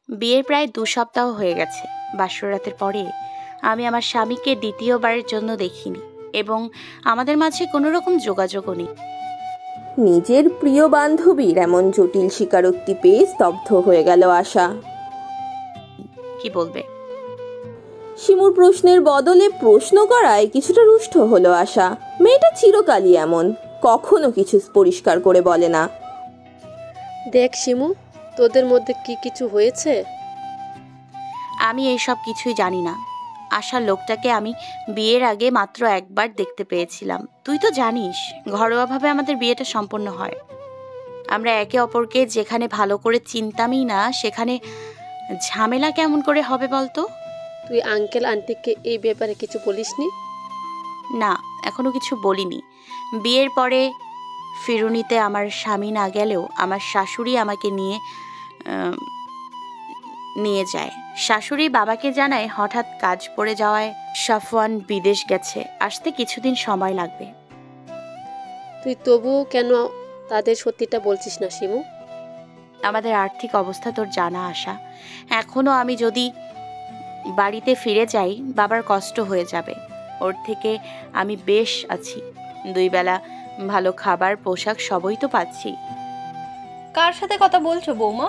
বিয়ের প্রায় ২ সপ্তাহ হয়ে গেছে। বাসরাতের পরে আমি আমার স্বামীকে দ্বিতীয়বারের জন্য দেখিনি এবং আমাদের মাঝে কোনো রকম যোগাযোগও নেই। নিজের প্রিয় বান্ধবীর এমন জটিল স্বীকারোক্তি পেয়ে স্তব্ধ হয়ে গেল আশা। কি বলবে? শিমুর প্রশ্নের বদলে প্রশ্ন করায় কিছুটা রুষ্ট হলো আশা। মেয়েটা চিরকালই এমন, কখনো কিছু পরিষ্কার করে বলে না। দেখ শিমু, তোদের মধ্যে কি কিছু হয়েছে? আমি এইসব কিছুই জানি না। আশার লোকটাকে আমি বিয়ের আগে মাত্র একবার দেখতে পেয়েছিলাম। তুই তো জানিস ঘরোয়াভাবে আমাদের বিয়েটা সম্পন্ন হয়। আমরা একে অপরকে যেখানে ভালো করে চিনতামই না সেখানে ঝামেলা কেমন করে হবে বলতো? তুই আঙ্কেল আন্টিকে এই ব্যাপারে কিছু বলিসনি? না, এখনো কিছু বলিনি। বিয়ের পরে ফিরুনিতে আমার স্বামী না গেলেও আমার শাশুড়ি আমাকে নিয়ে যায়। শাশুড়ি বাবাকে জানায় হঠাৎ কাজ পড়ে যাওয়ায় সাফওয়ান বিদেশ গেছে, আসতে কিছুদিন সময় লাগবে। তুই তবুও কেন তাদের সত্যিটা বলছিস না শিমু? আমাদের আর্থিক অবস্থা তোর জানা আশা। এখনো আমি যদি বাড়িতে ফিরে যাই বাবার কষ্ট হয়ে যাবে। ওর থেকে আমি বেশ আছি, 2 বেলা ভালো খাবার পোশাক সবই তো পাচ্ছি। কার সাথে কথা বলছো বৌমা?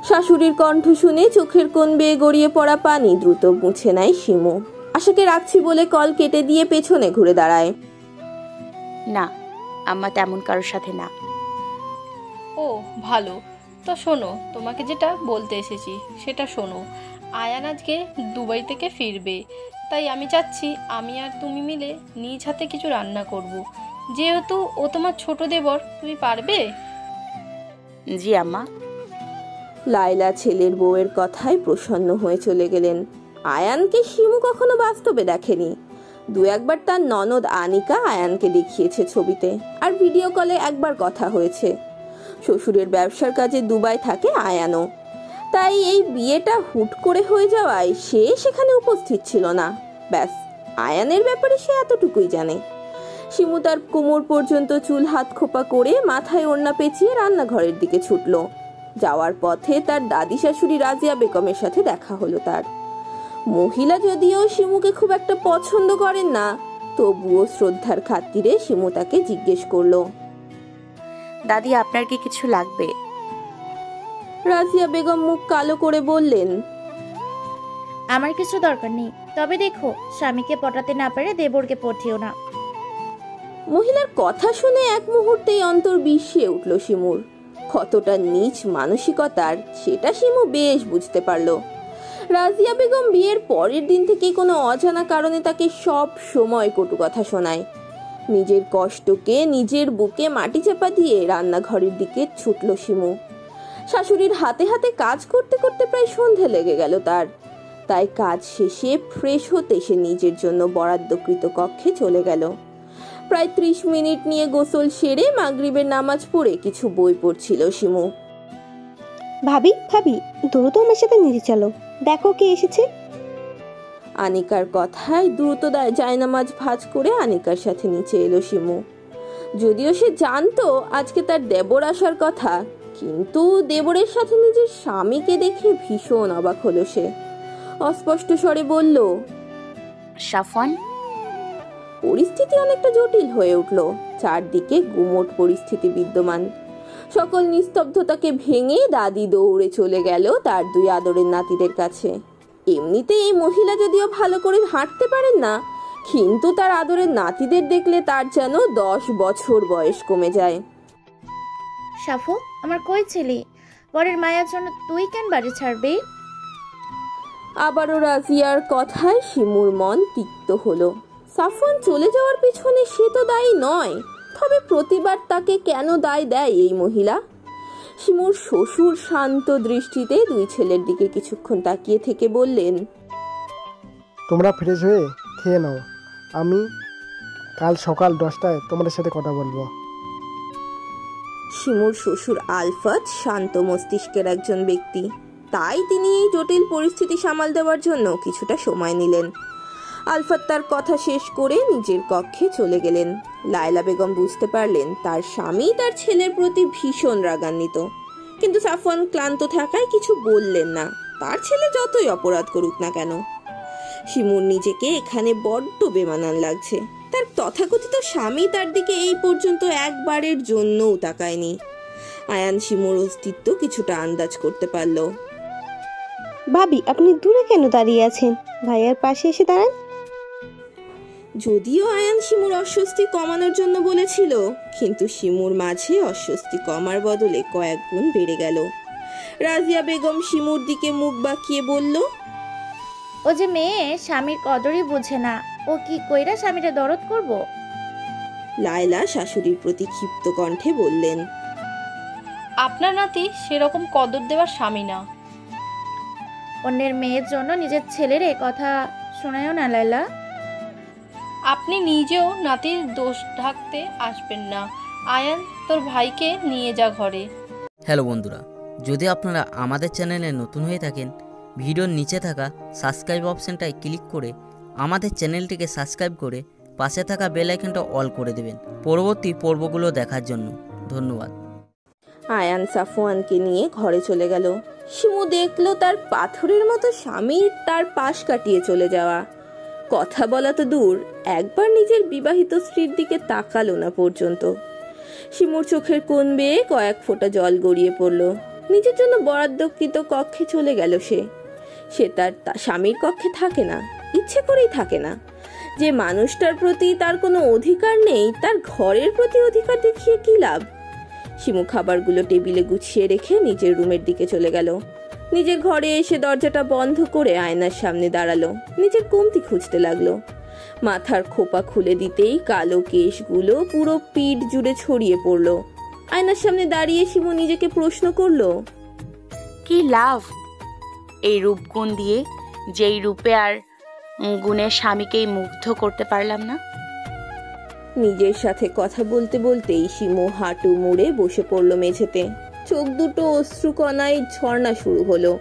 শাশুড়ির কণ্ঠ শুনে চোখের কোণ বেয়ে গড়িয়ে পড়া পানি দ্রুত মুছে নেয় শিমু। আশাকে রাখছি বলে কল কেটে দিয়ে পেছনে ঘুরে দাঁড়ায়। না, আম্মা তেমন কারোর সাথে না। ও ভালো, তো শোনো, তোমাকে যেটা বলতে এসেছি সেটা শোনো। আয়ান আজকে দুবাই থেকে ফিরবে, তাই আমি চাচ্ছি আমি আর তুমি মিলে নিজ হাতে কিছু রান্না করব। যেহেতু ও তোমার ছোট দেবর, তুমি পারবে? জি আম্মা। লায়লা ছেলের বউয়ের কথায় প্রসন্ন হয়ে চলে গেলেন। আয়ানকে শিমু কখনো বাস্তবে দেখেনি। 2-1বার তার ননদ আনিকা আয়ানকে দেখিয়েছে ছবিতে, আর ভিডিও কলে একবার কথা হয়েছে। শ্বশুরের ব্যবসার কাজে দুবাই থাকে আয়ানও, তাই এই বিয়েটা হুট করে হয়ে যাওয়ায় সে সেখানে উপস্থিত ছিল না। ব্যাস, আয়ানের ব্যাপারে সে এতটুকুই জানে। শিমু তার কোমর পর্যন্ত চুল হাত খোপা করে মাথায় ওড়না পেঁচিয়ে রান্নাঘরের দিকে ছুটল। যাওয়ার পথে তার দাদি শাশুড়ি রাজিয়া বেগমের সাথে দেখা হলো তার। মহিলা যদিও শিমুকে খুব একটা পছন্দ করেন না, তবুও শ্রদ্ধার খাতিরে শিমু তাকে জিজ্ঞেস করলো, দাদি আপনার কি কিছু লাগবে? রাজিয়া বেগম মুখ কালো করে বললেন, আমার কিছু দরকার নেই, তবে দেখো স্বামীকে পটাতে না পারে দেবরকে পটিও না। মহিলার কথা শুনে এক মুহূর্তেই অন্তর বিষিয়ে উঠল শিমুর। কতটা নীচ মানসিকতার সেটা শিমু বেশ বুঝতে পারল। রাজিয়া বেগম বিয়ের পরের দিন থেকে কোনো অজানা কারণে তাকে সব সময় কটু কথা শোনায়। নিজের কষ্টকে নিজের বুকে মাটি চাপা দিয়ে রান্নাঘরের দিকে ছুটল শিমু। শাশুড়ির হাতে হাতে কাজ করতে করতে প্রায় সন্ধে লেগে গেল তার। তাই কাজ শেষে ফ্রেশ হতে সে নিজের জন্য বরাদ্দকৃত কক্ষে চলে গেল। প্রায় 30 মিনিট নিয়ে গোসল সেরে মাগরিবের নামাজ পড়ে কিছু বই পড়ছিল শিমু। ভাবি ভাবি দ্রুত আমার সাথে নিচে চলো, দেখো কে এসেছে। আনিকার কথায় দ্রুত জায়নামাজ ভাঁজ করে আনিকার সাথে নিচে এলো শিমু। যদিও সে জানতো আজকে তার দেবর আসার কথা, কিন্তু দেবরের সাথে নিজের স্বামীকে দেখে ভীষণ অবাক হলো সে। অস্পষ্ট স্বরে বলল, সাফওয়ান। পরিস্থিতি অনেকটা জটিল হয়ে উঠল। চারদিকে গুমোট পরিস্থিতি বিদ্যমান। সকল নিস্তব্ধতাকে ভেঙে দাদি দৌড়ে চলে গেল তার 2 আদরের নাতিদের কাছে। এমনিতে এই মহিলা যদিও ভালো করে হাঁটতে পারেন না, কিন্তু তার আদরের নাতিদের দেখলে তার যেন 10 বছর বয়স কমে যায়। সাফু, আমার কই ছিলি? পরের মায়ার জন্য তুই কেন বাড়ি ছাড়বি? আবারও রাজিয়ার কথায় শিমুর মন তিক্ত হলো। সাফওয়ান চলে যাওয়ার পিছনে সে তো দায়ী নয়, তবে প্রতিবার তাকে কেন দায় দেয় এই মহিলা? শিমুর শ্বশুর শান্ত দৃষ্টিতে 2 ছেলের দিকে কিছুক্ষণ তাকিয়ে থেকে বললেন, তোমরা ফ্রেশ হয়ে খেয়ে নাও, আমি কাল সকাল 10টায় তোমাদের সাথে কথা বলবো। শিমুর শ্বশুর আলফাত শান্ত মস্তিষ্কের একজন ব্যক্তি, তাই তিনি এই জটিল পরিস্থিতি সামাল দেওয়ার জন্য কিছুটা সময় নিলেন। আলফাত তার কথা শেষ করে নিজের কক্ষে চলে গেলেন। লায়লা বেগম বুঝতে পারলেন তার স্বামী তার ছেলের প্রতি ভীষণ রাগান্বিত, কিন্তু সাফওয়ান ক্লান্ত থাকায় কিছু বললেন না, তার ছেলে যতই অপরাধ করুক না কেন। শিমুর নিজেকে এখানে বড্ড বেমানান লাগছে। তার তথাকথিত স্বামী তার দিকে এই পর্যন্ত একবারের জন্যও তাকায়নি। আয়ান শিমুর অস্তিত্ব কিছুটা আন্দাজ করতে পারল। ভাবি, আপনি দূরে কেন দাঁড়িয়ে আছেন? ভাইয়ার পাশে এসে দাঁড়ান। যদিও আয়ান শিমুর অস্বস্তি কমানোর জন্য বলেছিল, কিন্তু শিমুর মাঝে অস্বস্তি কমার বদলে কয়েক গুণ বেড়ে গেল। রাজিয়া বেগম শিমুর দিকে মুখ বাঁকিয়ে বলল, ও যে মেয়ে, স্বামীর কদরই বোঝে না। ও কি কইরা স্বামীরে দরদ করব? লায়লা শাশুড়ির প্রতি ক্ষিপ্ত কণ্ঠে বললেন, আপনার নাতি সেরকম কদর দেওয়ার স্বামী না। অন্যের মেয়ের জন্য নিজের ছেলের এ কথা শোনায়ও না লাইলা। আপনি নিজেও নাতির দোষ ঢাকতে আসবেন না। আয়ান, তোর ভাইকে নিয়ে যা ঘরে। হ্যালো বন্ধুরা, যদি আপনারা আমাদের চ্যানেলে নতুন হয়ে থাকেন, ভিডিওর নিচে থাকা সাবস্ক্রাইব অপশানটায় ক্লিক করে আমাদের চ্যানেলটিকে সাবস্ক্রাইব করে পাশে থাকা বেল আইকনটা অল করে দেবেন পরবর্তী পর্বগুলো দেখার জন্য। ধন্যবাদ। আয়ান সাফওয়ানকে নিয়ে ঘরে চলে গেল। শিমু দেখলো তার পাথরের মতো স্বামীর তার পাশ কাটিয়ে চলে যাওয়া। কথা বলা তো দূর, একবার নিজের বিবাহিত স্ত্রীর দিকে তাকালো না পর্যন্ত। শিমুর চোখের কোণ বেয়ে কয়েক ফোঁটা জল গড়িয়ে পড়ল। নিজের জন্য বরাদ্দকৃত কক্ষে চলে গেল সে তার স্বামীর কক্ষে থাকে না, ইচ্ছে করেই থাকে না। যে মানুষটার প্রতি তার কোনো অধিকার নেই, তার ঘরের প্রতি অধিকার দেখিয়ে কি লাভ? শিমু খাবারগুলো টেবিলে গুছিয়ে রেখে নিজের রুমের দিকে চলে গেল। নিজের ঘরে এসে দরজাটা বন্ধ করে আয়নার সামনে দাঁড়ালো। নিজের কমতি খুঁজতে লাগলো। মাথার খোপা খুলে দিতেই কালো কেশগুলো পুরো পিঠ জুড়ে ছড়িয়ে পড়লো। আয়নার সামনে দাঁড়িয়ে শিমু নিজেকে প্রশ্ন করলো, কি লাভ এই রূপগুণ দিয়ে, যেই রূপে আর গুণের স্বামীকেই মুগ্ধ করতে পারলাম না? নিজের সাথে কথা বলতে বলতেই শিমু হাঁটু মুড়ে বসে পড়ল মেঝেতে। চোখ দুটো অশ্রুকণায় ঝর্ণা শুরু হলো।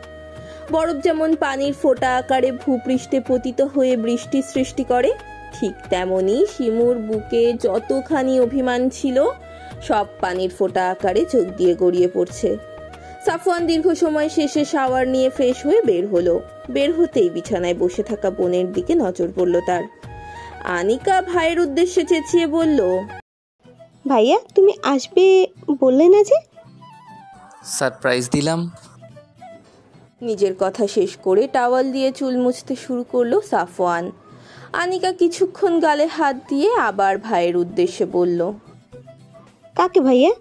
বরফ যেমন পানির ফোঁটা আকারে ভূপৃষ্ঠে পতিত হয়ে বৃষ্টি সৃষ্টি করে, ঠিক তেমনি শিমুর বুকে যতখানি অভিমান ছিল সব পানির ফোঁটা আকারে চোখ দিয়ে গড়িয়ে পড়ছে। সাফওয়ান দীর্ঘ সময় শেষে শাওয়ার নিয়ে ফ্রেশ হয়ে বের হলো। বের হতেই বিছানায় বসে থাকা বোনের দিকে নজর পড়ল তার। আনিকা ভাইয়ের উদ্দেশ্যে চেঁচিয়ে বলল, ভাইয়া, তুমি আসবে বললে না যে? সারপ্রাইজ দিলাম। নিজের কথা শেষ করে টাওয়াল দিয়ে চুল মুছতে শুরু করলো সাফওয়ান। আনিকা কিছুক্ষণ গালে হাত দিয়ে আবার ভাইয়ের উদ্দেশ্যে বলল, কাকে ভাইয়া?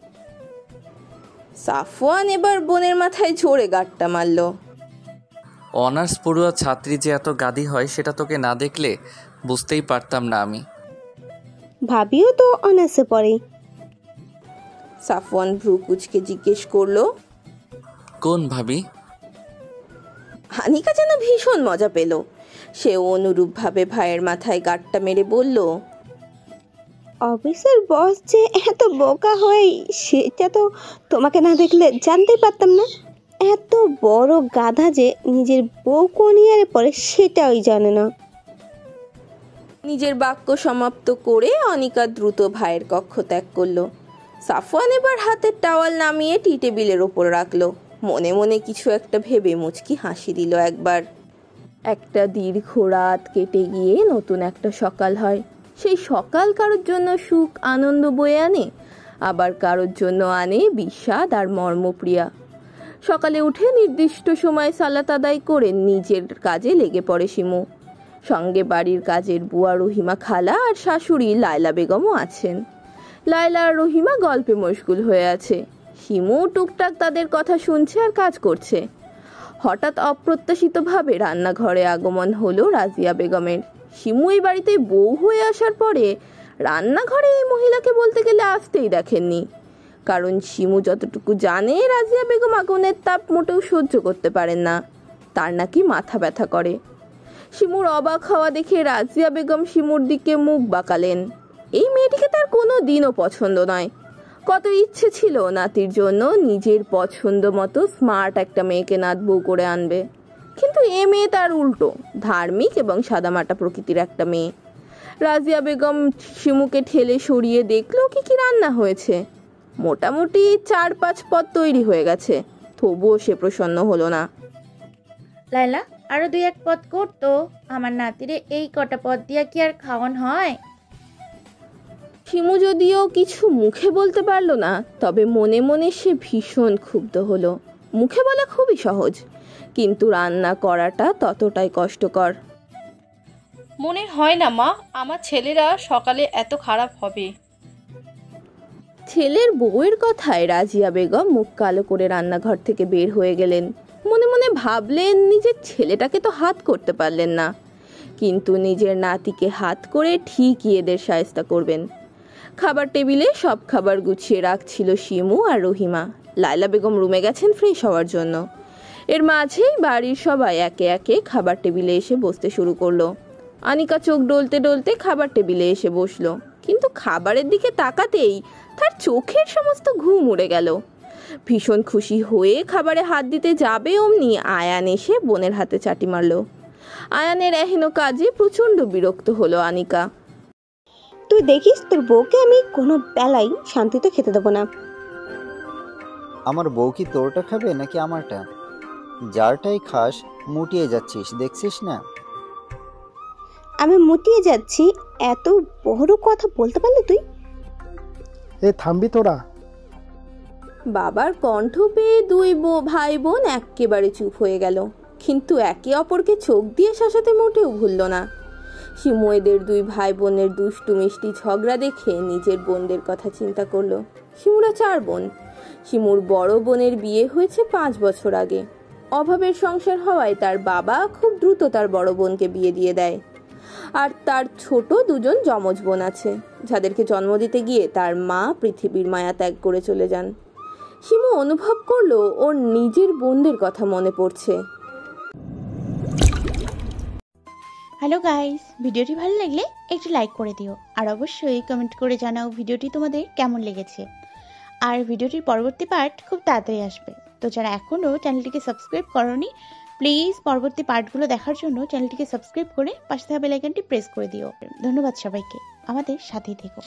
সাফওয়ান এবার বোনের মাথায় জোরে গাঁটটা মারল। অনার্স পড়ুয়া ছাত্রী যে এত গাদি হয় সেটা তোকে না দেখলে বুঝতেই পারতাম না আমি। ভাবিও তো অনার্সে পড়ে। সাফওয়ান ভ্রু কুচকে জিজ্ঞেস করলো, কোন ভাবি? আনিকা যেন ভীষণ মজা পেল। সে অনুরূপভাবে ভাইয়ের মাথায় গাঁটটা মেরে বলল, অফিসের বস যে এত বোকা হয় সেটা তো তোমাকে না দেখলে জানতেই পারতাম না। এত বড় গাধা যে নিজের বউ কোন ইয়ারে পড়ে সেটাই জানে না। নিজের বাক্য সমাপ্ত করে অনিকা দ্রুত ভাইয়ের কক্ষ ত্যাগ করলো। সাফওয়ান এবার হাতের টাওয়াল নামিয়ে টি টেবিলের ওপর রাখলো। মনে মনে কিছু একটা ভেবে মুচকি হাসি দিল একবার। একটা দীর্ঘ রাত কেটে গিয়ে নতুন একটা সকাল হয়। সেই সকাল কারোর জন্য সুখ আনন্দ বয়ে আনে, আবার কারোর জন্য আনে বিষাদ আর মর্মপ্রিয়া। সকালে উঠে নির্দিষ্ট সময় সালাত আদায় করে নিজের কাজে লেগে পড়ে শিমু। সঙ্গে বাড়ির কাজের বুয়া রহিমা খালা আর শাশুড়ি লায়লা বেগমও আছেন। লায়লা আর রহিমা গল্পে মশগুল হয়ে আছে। শিমু টুকটাক তাদের কথা শুনছে আর কাজ করছে। হঠাৎ অপ্রত্যাশিতভাবে রান্নাঘরে আগমন হলো রাজিয়া বেগমের। শিমু এই বাড়িতে বউ হয়ে আসার পরে রান্নাঘরে এই মহিলাকে বলতে গেলে আসতেই দেখেননি। কারণ শিমু যতটুকু জানে, রাজিয়া বেগম আগুনের তাপ মোটেও সহ্য করতে পারেন না। তার নাকি মাথা ব্যথা করে। শিমুর অবাক হওয়া দেখে রাজিয়া বেগম শিমুর দিকে মুখ বাঁকালেন। এই মেয়েটিকে তার কোনো দিনও পছন্দ নয়। কত ইচ্ছে ছিল নাতির জন্য নিজের পছন্দ মতো স্মার্ট একটা মেয়েকে নাত বউ করে আনবে, কিন্তু এ মেয়ে তার উল্টো, ধার্মিক এবং সাদামাটা প্রকৃতির একটা মেয়ে। রাজিয়া বেগম শিমুকে ঠেলে সরিয়ে দেখলো কি কি রান্না হয়েছে। মোটামুটি 4-5 পদ তৈরি হয়ে গেছে, তবুও সে প্রসন্ন হলো না। লাইলা আরো 2-1 পদ করতো, আমার নাতিরে এই কটা পদ দিয়া কি আর খাওয়ান হয়? শিমু যদিও কিছু মুখে বলতে পারলো না, তবে মনে মনে সে ভীষণ ক্ষুব্ধ হলো। মুখে বলা খুবই সহজ, কিন্তু রান্না করাটা ততটাই কষ্টকর। মনে হয় না মা আমার ছেলেরা সকালে এত খারাপ হবে। ছেলের বউয়ের কথায় রাজিয়া বেগম মুখ কালো করে রান্নাঘর থেকে বের হয়ে গেলেন। মনে মনে ভাবলেন নিজের ছেলেটাকে তো হাত করতে পারলেন না, কিন্তু নিজের নাতিকে হাত করে ঠিকই এদের শায়েস্তা করবেন। খাবার টেবিলে সব খাবার গুছিয়ে রাখছিল শিমু আর রহিমা। লায়লা বেগম রুমে গেছেন ফ্রেশ হওয়ার জন্য। এর মাঝেই বাড়ির সবাই একে একে খাবার টেবিলে এসে বসতে শুরু করলো। আনিকা চোখ ডলতে ডলতে খাবার টেবিলে এসে বসলো, কিন্তু খাবারের দিকে তাকাতেই তার চোখের সমস্ত ঘুম উড়ে গেল। ভীষণ খুশি হয়ে খাবারে হাত দিতে যাবে অমনি আয়ান এসে বোনের হাতে চাটি মারল। আয়ানের এহেন কাজে প্রচণ্ড বিরক্ত হলো আনিকা। তুই দেখিস তোর বউকে আমি কোনো বেলায় শান্তিতে খেতে দেবো না। আমার বউ কি তোরটা খাবে নাকি আমারটা? যারটাই খাস মুটিয়ে যাচ্ছিস, দেখছিস না? আমি মুটিয়ে যাচ্ছি, এত বড় কথা বলতে পারলি তুই? এ থামবি তোরা? বাবার কণ্ঠ পেয়ে দুই ভাই বোন একেবারে চুপ হয়ে গেল, কিন্তু একে অপরকে চোখ দিয়ে শাসাতে মোটেও ভুলল না। শিমু এদের দুই ভাই বোনের দুষ্টু মিষ্টি ঝগড়া দেখে নিজের বোনদের কথা চিন্তা করলো। শিমুরা 4 বোন। শিমুর বড় বোনের বিয়ে হয়েছে 5 বছর আগে। অভাবের সংসার হওয়ায় তার বাবা খুব দ্রুত তার বড় বোনকে বিয়ে দিয়ে দেয়। আর তার ছোট 2জন যমজ বোন আছে, যাদেরকে জন্ম দিতে গিয়ে তার মা পৃথিবীর মায়া ত্যাগ করে চলে যান। শিমু অনুভব করলো ওর নিজের বোনদের কথা মনে পড়ছে। হ্যালো গাইস, ভিডিওটি ভালো লাগলে একটু লাইক করে দিও, আর অবশ্যই কমেন্ট করে জানাও ভিডিওটি তোমাদের কেমন লেগেছে। আর ভিডিওটির পরবর্তী পার্ট খুব তাড়াতাড়ি আসবে, তো যারা এখনও চ্যানেলটিকে সাবস্ক্রাইব করোনি প্লিজ পরবর্তী পার্টগুলো দেখার জন্য চ্যানেলটিকে সাবস্ক্রাইব করে পাশে থাকা বেল আইকনটি প্রেস করে দিও। ধন্যবাদ সবাইকে, আমাদের সাথেই থেকো।